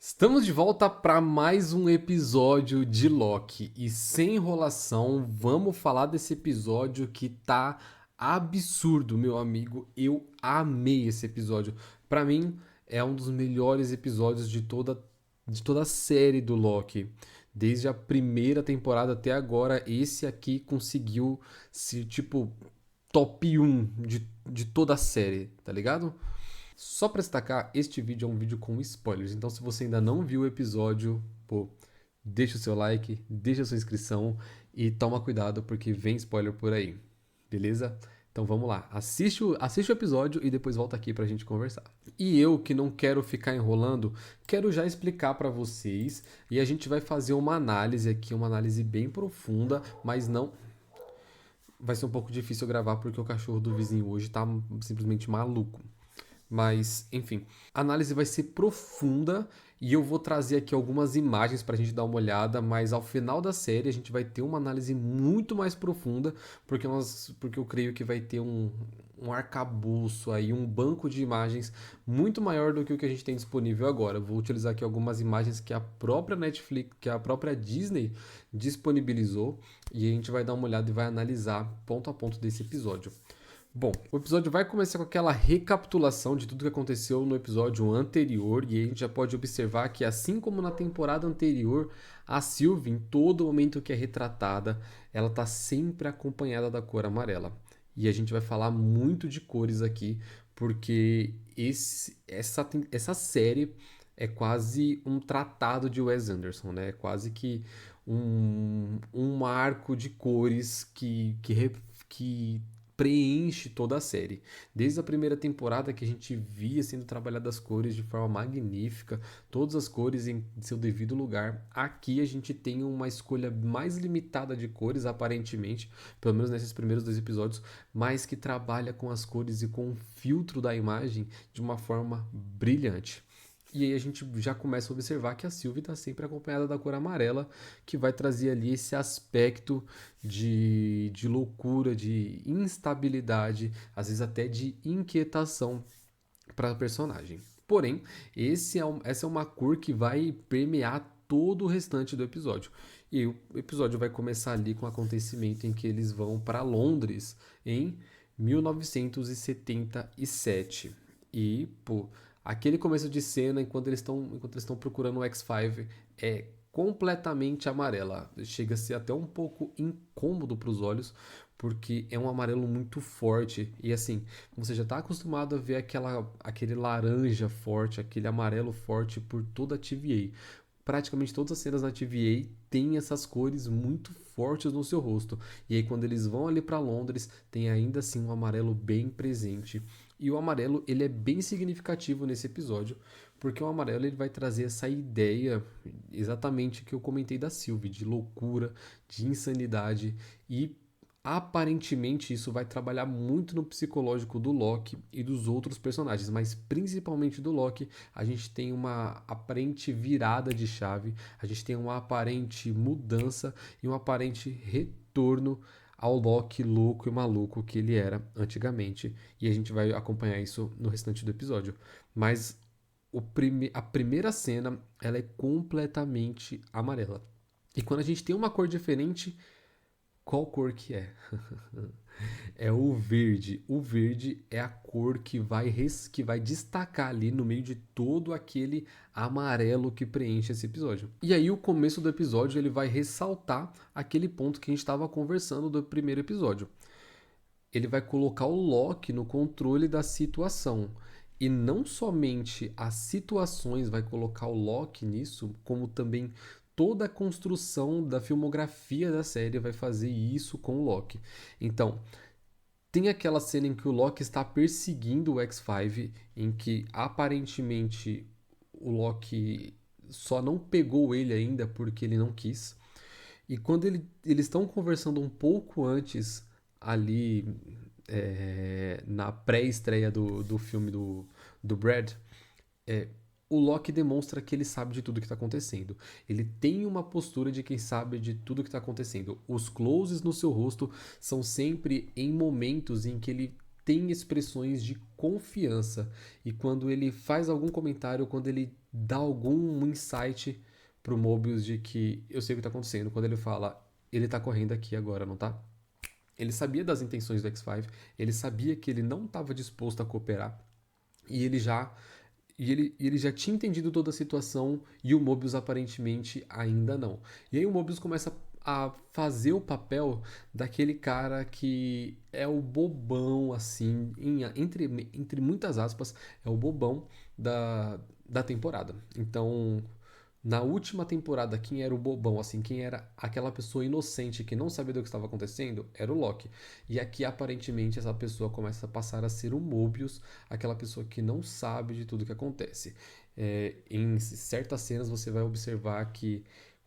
Estamos de volta para mais um episódio de Loki e sem enrolação, vamos falar desse episódio que tá absurdo, meu amigo. Eu amei esse episódio. Para mim é um dos melhores episódios de toda a série do Loki. Desde a primeira temporada até agora, esse aqui conseguiu ser tipo top um de toda a série, tá ligado? Só pra destacar, este vídeo é um vídeo com spoilers, então se você ainda não viu o episódio, pô, deixa o seu like, deixa a sua inscrição e toma cuidado porque vem spoiler por aí, beleza? Então vamos lá, assiste o episódio e depois volta aqui pra gente conversar. E eu que não quero ficar enrolando, quero já explicar pra vocês e a gente vai fazer uma análise aqui, uma análise bem profunda, mas não vai ser um pouco difícil gravar porque o cachorro do vizinho hoje tá simplesmente maluco. Mas, enfim, a análise vai ser profunda e eu vou trazer aqui algumas imagens para a gente dar uma olhada, mas ao final da série a gente vai ter uma análise muito mais profunda, porque eu creio que vai ter um arcabouço aí, um banco de imagens muito maior do que o que a gente tem disponível agora. Vou utilizar aqui algumas imagens que a própria Netflix, que a própria Disney disponibilizou e a gente vai dar uma olhada e vai analisar ponto a ponto desse episódio. Bom, o episódio vai começar com aquela recapitulação de tudo que aconteceu no episódio anterior, e a gente já pode observar que, assim como na temporada anterior, a Sylvie, em todo momento que é retratada, ela está sempre acompanhada da cor amarela. E a gente vai falar muito de cores aqui, porque essa série é quase um tratado de Wes Anderson, né? É quase que um marco de cores que preenche toda a série. Desde a primeira temporada que a gente via sendo trabalhadas as cores de forma magnífica, todas as cores em seu devido lugar. Aqui a gente tem uma escolha mais limitada de cores, aparentemente, pelo menos nesses primeiros dois episódios, mas que trabalha com as cores e com o filtro da imagem de uma forma brilhante. E aí a gente já começa a observar que a Sylvie está sempre acompanhada da cor amarela, que vai trazer ali esse aspecto de loucura, de instabilidade, às vezes até de inquietação para a personagem. Porém, essa é uma cor que vai permear todo o restante do episódio. E o episódio vai começar ali com o acontecimento em que eles vão para Londres em 1977. E, pô, aquele começo de cena enquanto eles estão procurando o X5 é completamente amarela. Chega a ser até um pouco incômodo para os olhos, porque é um amarelo muito forte. E assim, você já está acostumado a ver aquele laranja forte, aquele amarelo forte por toda a TVA. Praticamente todas as cenas na TVA têm essas cores muito fortes no seu rosto. E aí quando eles vão ali para Londres, tem ainda assim um amarelo bem presente. E o amarelo, ele é bem significativo nesse episódio, porque o amarelo ele vai trazer essa ideia exatamente que eu comentei da Sylvie, de loucura, de insanidade e aparentemente isso vai trabalhar muito no psicológico do Loki e dos outros personagens, mas principalmente do Loki, a gente tem uma aparente virada de chave, a gente tem uma aparente mudança e um aparente retorno ao Loki louco e maluco que ele era antigamente, e a gente vai acompanhar isso no restante do episódio. Mas a primeira cena, ela é completamente amarela. E quando a gente tem uma cor diferente, qual cor que é? É o verde. O verde é a cor que vai destacar ali no meio de todo aquele amarelo que preenche esse episódio. E aí o começo do episódio ele vai ressaltar aquele ponto que a gente estava conversando do primeiro episódio. Ele vai colocar o Loki no controle da situação. E não somente as situações vai colocar o Loki nisso, como também toda a construção da filmografia da série vai fazer isso com o Loki. Então, tem aquela cena em que o Loki está perseguindo o X5, em que aparentemente o Loki só não pegou ele ainda porque ele não quis. E quando eles estão conversando um pouco antes, ali na pré-estreia do filme do Brad, é, o Loki demonstra que ele sabe de tudo que está acontecendo. Ele tem uma postura de quem sabe de tudo que está acontecendo. Os closes no seu rosto são sempre em momentos em que ele tem expressões de confiança. E quando ele faz algum comentário, quando ele dá algum insight pro Mobius de que eu sei o que tá acontecendo, quando ele fala, ele tá correndo aqui agora, não tá? Ele sabia das intenções do X5, ele sabia que ele não estava disposto a cooperar, e ele já tinha entendido toda a situação e o Mobius aparentemente ainda não. E aí o Mobius começa a fazer o papel daquele cara que é o bobão, assim, entre muitas aspas, é o bobão da temporada. Então, na última temporada, quem era o bobão, assim, quem era aquela pessoa inocente que não sabia do que estava acontecendo, era o Loki. E aqui, aparentemente, essa pessoa começa a passar a ser o Mobius, aquela pessoa que não sabe de tudo que acontece. Em certas cenas você vai observar que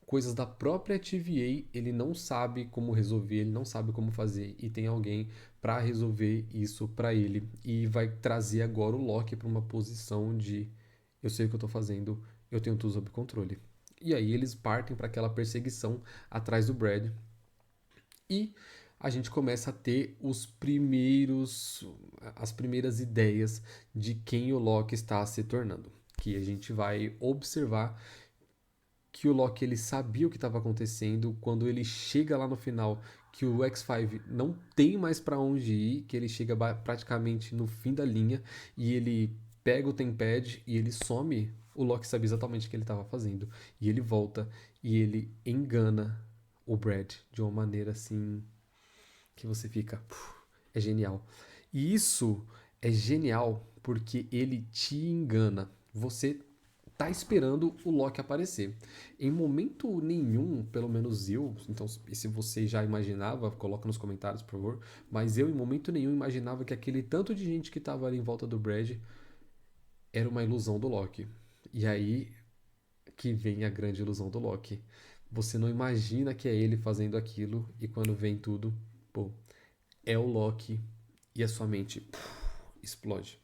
coisas da própria TVA ele não sabe como resolver, ele não sabe como fazer, e tem alguém para resolver isso para ele. E vai trazer agora o Loki para uma posição de eu sei o que eu tô fazendo, eu tenho tudo sob controle. E aí eles partem para aquela perseguição atrás do Brad. E a gente começa a ter as primeiras ideias de quem o Loki está se tornando. Que a gente vai observar que o Loki ele sabia o que estava acontecendo quando ele chega lá no final, que o X5 não tem mais para onde ir, que ele chega praticamente no fim da linha e ele pega o Tempad e ele some. O Loki sabe exatamente o que ele estava fazendo e ele volta e ele engana o Brad de uma maneira assim que você fica, é genial. E isso é genial porque ele te engana. Você tá esperando o Loki aparecer. Em momento nenhum, pelo menos eu, então se você já imaginava, coloca nos comentários, por favor, mas eu em momento nenhum imaginava que aquele tanto de gente que estava ali em volta do Brad era uma ilusão do Loki. E aí que vem a grande ilusão do Loki. Você não imagina que é ele fazendo aquilo e quando vem tudo, pô, é o Loki e a sua mente explode.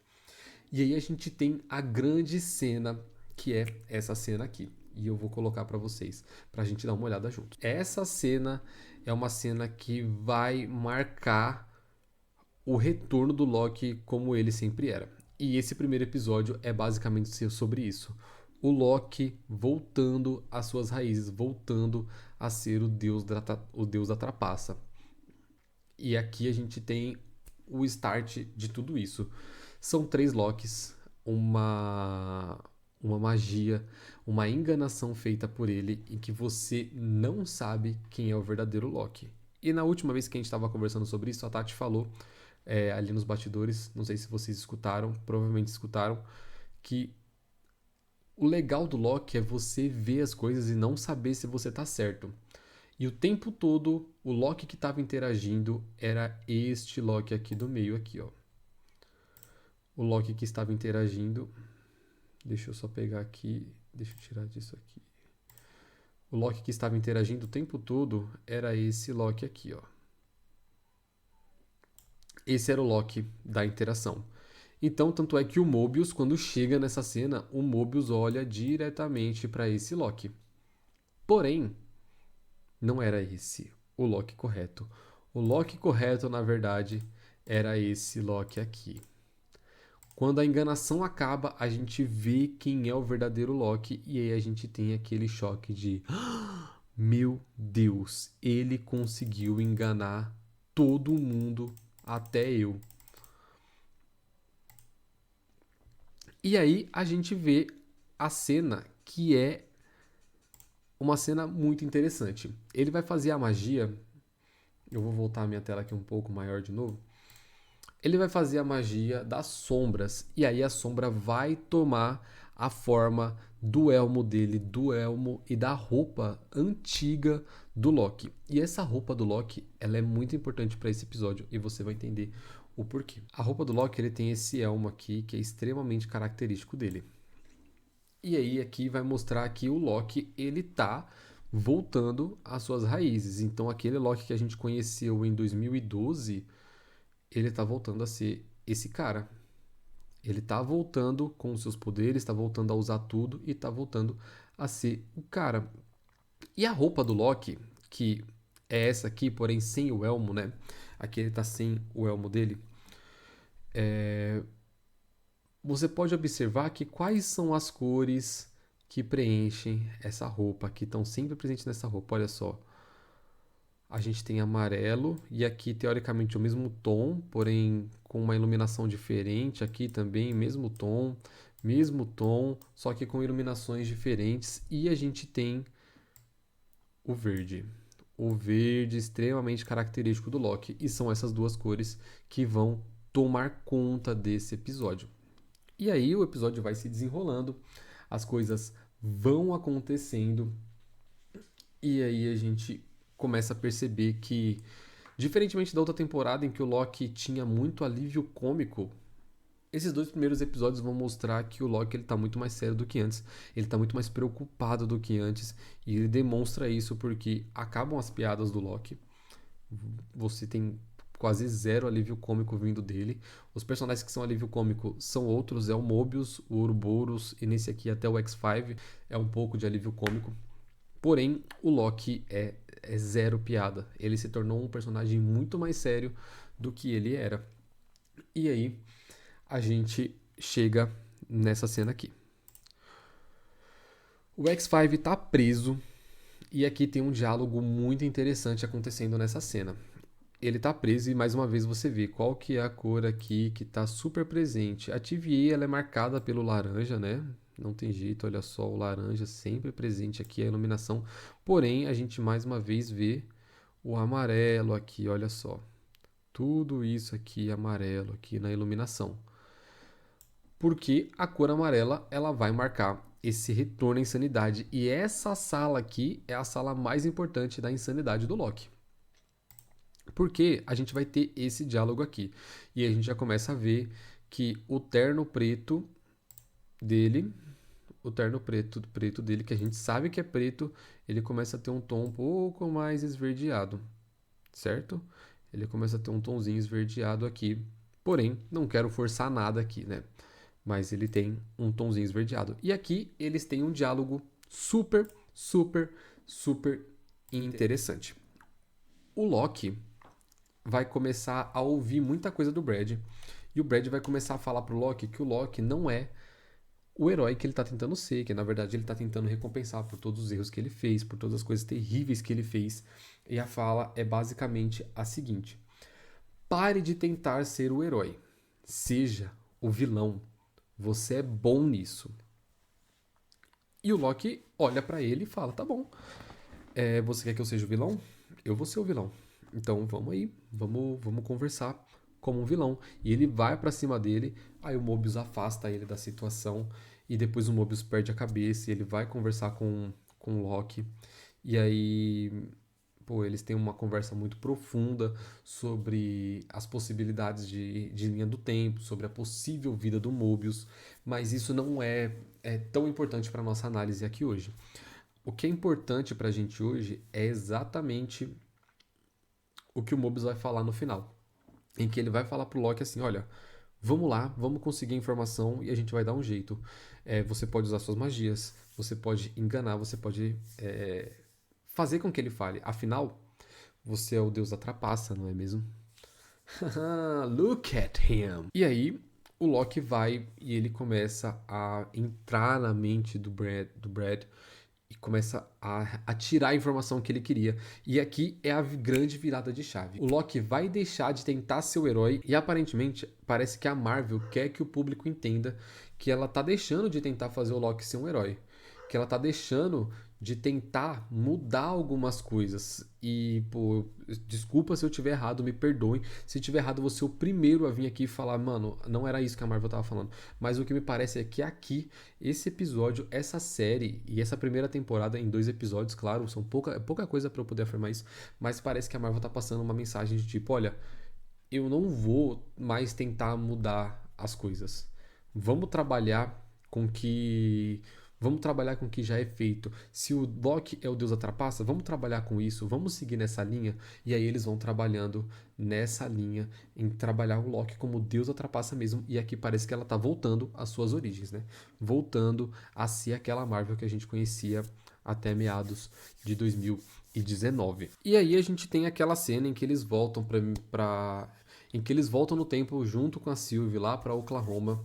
E aí a gente tem a grande cena, que é essa cena aqui. E eu vou colocar para vocês, pra gente dar uma olhada junto. Essa cena é uma cena que vai marcar o retorno do Loki como ele sempre era. E esse primeiro episódio é basicamente sobre isso. O Loki voltando às suas raízes, voltando a ser o deus da trapaça. E aqui a gente tem o start de tudo isso. São três Lokis, uma magia, uma enganação feita por ele em que você não sabe quem é o verdadeiro Loki. E na última vez que a gente estava conversando sobre isso, a Tati falou ali nos bastidores, não sei se vocês escutaram, provavelmente escutaram, que o legal do Loki é você ver as coisas e não saber se você tá certo. E o tempo todo, o Loki que estava interagindo era este Loki aqui do meio, aqui, ó. O Loki que estava interagindo. Deixa eu só pegar aqui. Deixa eu tirar disso aqui. O Loki que estava interagindo o tempo todo era esse Loki aqui, ó. Esse era o Loki da interação. Então, tanto é que o Mobius, quando chega nessa cena, o Mobius olha diretamente para esse Loki. Porém, não era esse o Loki correto. O Loki correto, na verdade, era esse Loki aqui. Quando a enganação acaba, a gente vê quem é o verdadeiro Loki e aí a gente tem aquele choque de meu Deus, ele conseguiu enganar todo mundo, até eu. E aí a gente vê a cena que é uma cena muito interessante. Ele vai fazer a magia. Eu vou voltar a minha tela aqui um pouco maior de novo. Ele vai fazer a magia das sombras e aí a sombra vai tomar a forma do elmo dele, do elmo e da roupa antiga do Loki. E essa roupa do Loki, ela é muito importante para esse episódio e você vai entender o porquê. A roupa do Loki, ele tem esse elmo aqui que é extremamente característico dele. E aí aqui vai mostrar que o Loki, ele tá voltando às suas raízes. Então aquele Loki que a gente conheceu em 2012, ele tá voltando a ser esse cara. Ele tá voltando com os seus poderes, tá voltando a usar tudo e tá voltando a ser o cara. E a roupa do Loki, que é essa aqui, porém sem o elmo, né? Aqui ele tá sem o elmo dele. você pode observar que quais são as cores que preenchem essa roupa, que estão sempre presentes nessa roupa. Olha só, a gente tem amarelo e aqui teoricamente o mesmo tom, porém com uma iluminação diferente. Aqui também mesmo tom, só que com iluminações diferentes. E a gente tem o verde. O verde extremamente característico do Loki. E são essas duas cores que vão tomar conta desse episódio. E aí o episódio vai se desenrolando, as coisas vão acontecendo, e aí a gente começa a perceber que, diferentemente da outra temporada em que o Loki tinha muito alívio cômico, esses dois primeiros episódios vão mostrar que o Loki ele tá muito mais sério do que antes, ele tá muito mais preocupado do que antes, e ele demonstra isso porque acabam as piadas do Loki, você tem quase zero alívio cômico vindo dele. Os personagens que são alívio cômico são outros, é o Mobius, o Ouroboros e nesse aqui até o X5 é um pouco de alívio cômico. Porém, o Loki é zero piada. Ele se tornou um personagem muito mais sério do que ele era. E aí, a gente chega nessa cena aqui. O X5 tá preso e aqui tem um diálogo muito interessante acontecendo nessa cena. Ele tá preso e mais uma vez você vê qual que é a cor aqui que tá super presente. A TVA ela é marcada pelo laranja, né? Não tem jeito, olha só, o laranja sempre presente aqui, a iluminação. Porém, a gente mais uma vez vê o amarelo aqui, olha só. Tudo isso aqui amarelo aqui na iluminação. Porque a cor amarela ela vai marcar esse retorno à insanidade. E essa sala aqui é a sala mais importante da insanidade do Loki. Porque a gente vai ter esse diálogo aqui. E a gente já começa a ver que o terno preto dele, preto dele, que a gente sabe que é preto, ele começa a ter um tom um pouco mais esverdeado, certo? Ele começa a ter um tomzinho esverdeado aqui. Porém, não quero forçar nada aqui, né? Mas ele tem um tomzinho esverdeado. E aqui eles têm um diálogo super, super, super interessante. O Loki vai começar a ouvir muita coisa do Brad. E o Brad vai começar a falar pro Loki que o Loki não é o herói que ele tá tentando ser, que na verdade ele tá tentando recompensar por todos os erros que ele fez, por todas as coisas terríveis que ele fez. E a fala é basicamente a seguinte: pare de tentar ser o herói. Seja o vilão. Você é bom nisso. E o Loki olha pra ele e fala: tá bom, você quer que eu seja o vilão? Eu vou ser o vilão. Então vamos aí, vamos conversar como um vilão. E ele vai pra cima dele, aí o Mobius afasta ele da situação e depois o Mobius perde a cabeça e ele vai conversar com o Loki. E aí, pô, eles têm uma conversa muito profunda sobre as possibilidades de linha do tempo, sobre a possível vida do Mobius, mas isso não é tão importante para nossa análise aqui hoje. O que é importante pra gente hoje é exatamente o que o Mobius vai falar no final. Em que ele vai falar pro Loki assim: olha, vamos lá, vamos conseguir a informação e a gente vai dar um jeito. Você pode usar suas magias, você pode enganar, você pode fazer com que ele fale. Afinal, você é o deus da trapaça, não é mesmo? Look at him! E aí, o Loki vai e ele começa a entrar na mente do Brad e começa a tirar a informação que ele queria. E aqui é a grande virada de chave. O Loki vai deixar de tentar ser o herói e aparentemente parece que a Marvel quer que o público entenda que ela tá deixando de tentar fazer o Loki ser um herói. Que ela tá deixando de tentar mudar algumas coisas. E, pô, desculpa se eu tiver errado, me perdoem. Se tiver errado, eu vou ser o primeiro a vir aqui e falar, mano, não era isso que a Marvel tava falando. Mas o que me parece é que aqui, esse episódio, essa série e essa primeira temporada em 2 episódios, claro, são pouca coisa para eu poder afirmar isso, mas parece que a Marvel tá passando uma mensagem de tipo, olha, eu não vou mais tentar mudar as coisas. Vamos trabalhar com que Vamos trabalhar com o que já é feito. Se o Loki é o deus da trapaça, vamos trabalhar com isso, vamos seguir nessa linha. E aí eles vão trabalhando nessa linha, em trabalhar o Loki como deus da trapaça mesmo. E aqui parece que ela tá voltando às suas origens, né? Voltando a ser aquela Marvel que a gente conhecia até meados de 2019. E aí a gente tem aquela cena em que eles voltam pra em que eles voltam no tempo junto com a Sylvie lá para Oklahoma,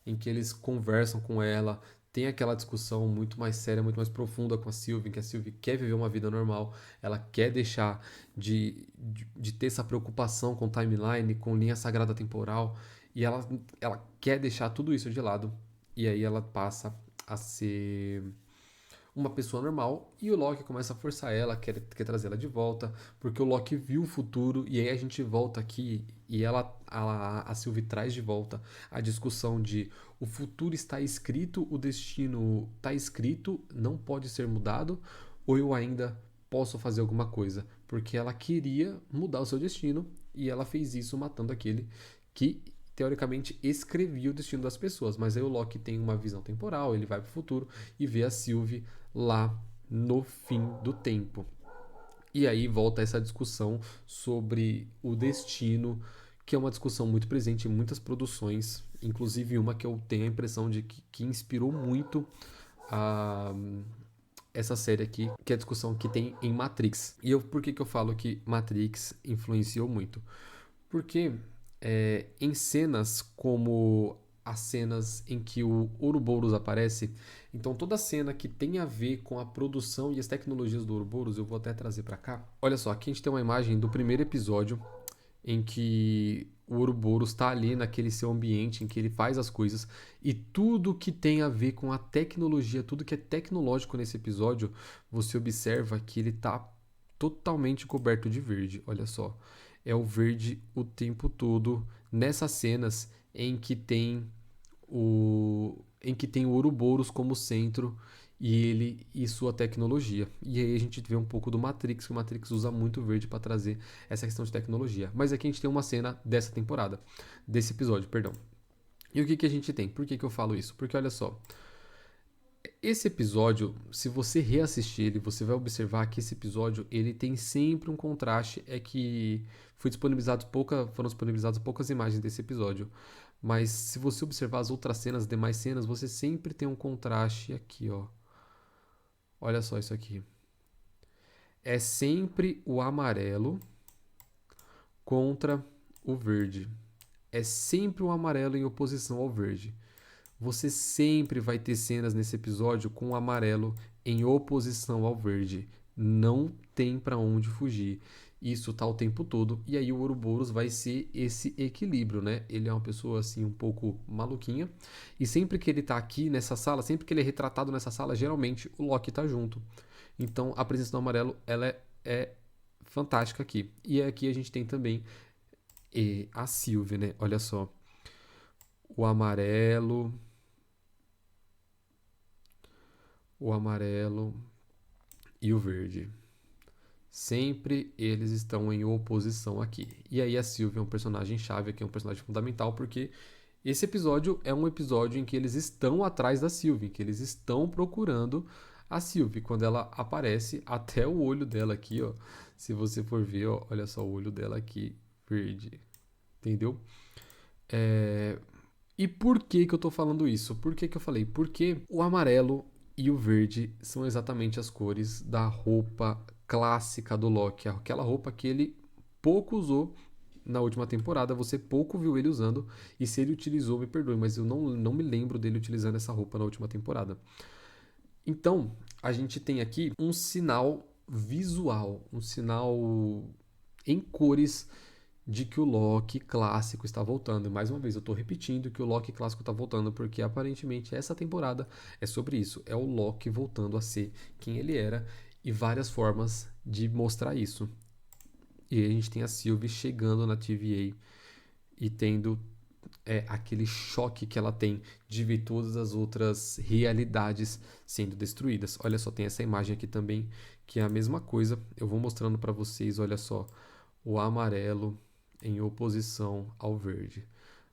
em que eles conversam com ela, tem aquela discussão muito mais séria, muito mais profunda com a Sylvie, em que a Sylvie quer viver uma vida normal, ela quer deixar de ter essa preocupação com timeline, com linha sagrada temporal, e ela quer deixar tudo isso de lado, e aí ela passa a ser uma pessoa normal e o Loki começa a forçar ela, quer trazer ela de volta, porque o Loki viu o futuro e aí a gente volta aqui e a Sylvie traz de volta a discussão de o futuro está escrito, o destino está escrito, não pode ser mudado, ou eu ainda posso fazer alguma coisa, porque ela queria mudar o seu destino e ela fez isso matando aquele que teoricamente escrevia o destino das pessoas, mas aí o Loki tem uma visão temporal, ele vai para o futuro e vê a Sylvie lá no fim do tempo. E aí volta essa discussão sobre o destino, que é uma discussão muito presente em muitas produções, inclusive uma que eu tenho a impressão de que inspirou muito a, essa série aqui, que é a discussão que tem em Matrix. E por que eu falo que Matrix influenciou muito? Porque em cenas como as cenas em que o Ouroboros aparece, então toda cena que tem a ver com a produção e as tecnologias do Ouroboros, eu vou até trazer para cá. Olha só, aqui a gente tem uma imagem do primeiro episódio em que o Ouroboros está ali naquele seu ambiente em que ele faz as coisas e tudo que tem a ver com a tecnologia, tudo que é tecnológico nesse episódio, você observa que ele está totalmente coberto de verde. Olha só, é o verde o tempo todo nessas cenas em que tem o Ouroboros como centro e ele e sua tecnologia. E aí a gente vê um pouco do Matrix, que o Matrix usa muito verde para trazer essa questão de tecnologia. Mas aqui a gente tem uma cena dessa temporada, desse episódio, perdão. E o que a gente tem? Por que eu falo isso? Porque olha só, esse episódio, se você reassistir ele, você vai observar que esse episódio ele tem sempre um contraste. É que foram disponibilizadas poucas imagens desse episódio. Mas se você observar as outras cenas, as demais cenas, você sempre tem um contraste aqui, ó. Olha só isso aqui. É sempre o amarelo contra o verde. É sempre o amarelo em oposição ao verde. Você sempre vai ter cenas nesse episódio com o amarelo em oposição ao verde. Não tem para onde fugir. Isso tá o tempo todo. E aí o Ouroboros vai ser esse equilíbrio, né? Ele é uma pessoa assim um pouco maluquinha. E sempre que ele tá aqui nessa sala, sempre que ele é retratado nessa sala, geralmente o Loki tá junto. Então a presença do amarelo ela é fantástica aqui. E aqui a gente tem também a Sylvie, né? Olha só. O amarelo. O amarelo e o verde. Sempre eles estão em oposição aqui. E aí a Sylvie é um personagem chave aqui, é um personagem fundamental, porque esse episódio é um episódio em que eles estão atrás da Sylvie, que eles estão procurando a Sylvie. Quando ela aparece, até o olho dela aqui, ó. Se você for ver, ó, olha só o olho dela aqui, verde. Entendeu? E por que que eu tô falando isso? Por que que eu falei? Porque o amarelo e o verde são exatamente as cores da roupa clássica do Loki, aquela roupa que ele pouco usou na última temporada, você pouco viu ele usando, e se ele utilizou, me perdoe, mas eu não me lembro dele utilizando essa roupa na última temporada. Então, a gente tem aqui um sinal visual, um sinal em cores de que o Loki clássico está voltando. E mais uma vez, eu estou repetindo que o Loki clássico está voltando, porque aparentemente essa temporada é sobre isso. É o Loki voltando a ser quem ele era e várias formas de mostrar isso. E aí a gente tem a Sylvie chegando na TVA e tendo aquele choque que ela tem de ver todas as outras realidades sendo destruídas. Olha só, tem essa imagem aqui também, que é a mesma coisa. Eu vou mostrando para vocês, olha só, o amarelo em oposição ao verde.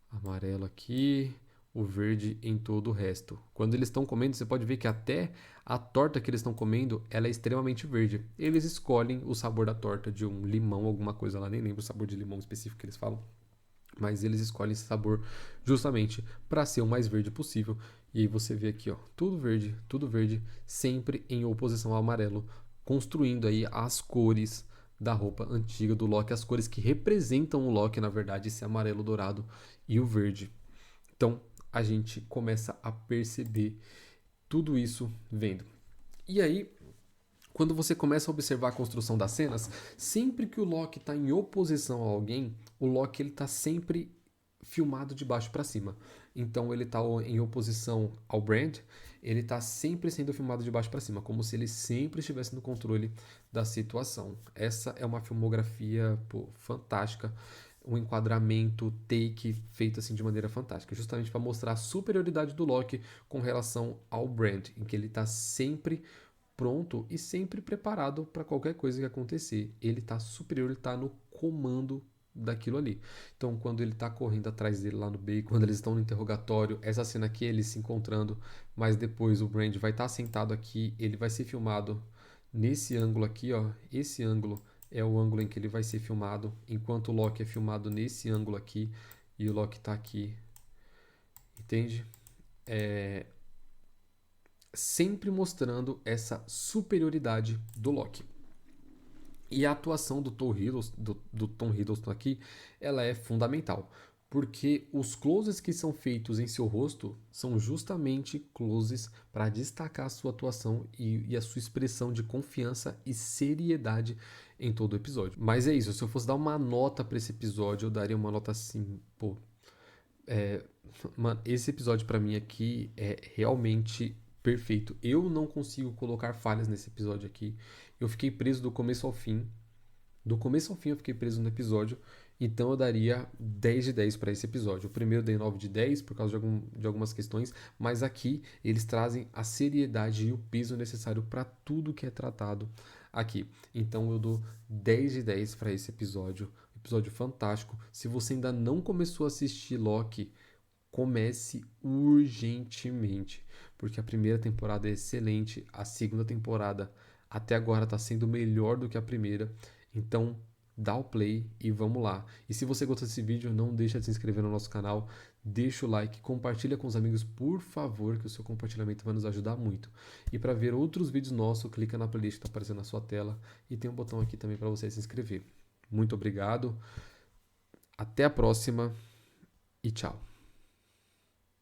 Amarelo aqui, o verde em todo o resto. Quando eles estão comendo, você pode ver que até a torta que eles estão comendo, ela é extremamente verde. Eles escolhem o sabor da torta de um limão, alguma coisa lá, nem lembro o sabor de limão específico que eles falam. Mas eles escolhem esse sabor justamente para ser o mais verde possível. E aí você vê aqui, ó, tudo verde, sempre em oposição ao amarelo, construindo aí as cores da roupa antiga do Loki, as cores que representam o Loki, na verdade, esse amarelo dourado e o verde. Então, a gente começa a perceber tudo isso vendo. E aí, quando você começa a observar a construção das cenas, sempre que o Loki está em oposição a alguém, o Loki ele está sempre filmado de baixo para cima. Então ele está em oposição ao Brand, ele está sempre sendo filmado de baixo para cima, como se ele sempre estivesse no controle da situação. Essa é uma filmografia fantástica, um enquadramento, take feito assim de maneira fantástica, justamente para mostrar a superioridade do Loki com relação ao Brand, em que ele está sempre pronto e sempre preparado para qualquer coisa que acontecer. Ele está superior, ele está no comando daquilo ali. Então, quando ele tá correndo atrás dele lá no beco, quando eles estão no interrogatório, essa cena aqui, eles se encontrando, mas depois o Brand vai estar sentado aqui, ele vai ser filmado nesse ângulo aqui, ó. Esse ângulo é o ângulo em que ele vai ser filmado, enquanto o Loki é filmado nesse ângulo aqui e o Loki tá aqui. Entende? Sempre mostrando essa superioridade do Loki. E a atuação do Tom Hiddleston aqui, ela é fundamental, porque os closes que são feitos em seu rosto são justamente closes para destacar a sua atuação e a sua expressão de confiança e seriedade em todo o episódio. Mas é isso, se eu fosse dar uma nota para esse episódio, eu daria uma nota assim, pô, mano, esse episódio pra mim aqui é realmente perfeito. Eu não consigo colocar falhas nesse episódio aqui. Eu fiquei preso do começo ao fim. Do começo ao fim eu fiquei preso no episódio. Então eu daria 10 de 10 para esse episódio. O primeiro eu dei 9 de 10 por causa de algumas questões. Mas aqui eles trazem a seriedade e o peso necessário para tudo que é tratado aqui. Então eu dou 10 de 10 para esse episódio. Episódio fantástico. Se você ainda não começou a assistir Loki, comece urgentemente, porque a primeira temporada é excelente, a segunda temporada até agora está sendo melhor do que a primeira, então dá o play e vamos lá. E se você gostou desse vídeo, não deixa de se inscrever no nosso canal, deixa o like, compartilha com os amigos, por favor, que o seu compartilhamento vai nos ajudar muito. E para ver outros vídeos nossos, clica na playlist que está aparecendo na sua tela e tem um botão aqui também para você se inscrever. Muito obrigado, até a próxima e tchau.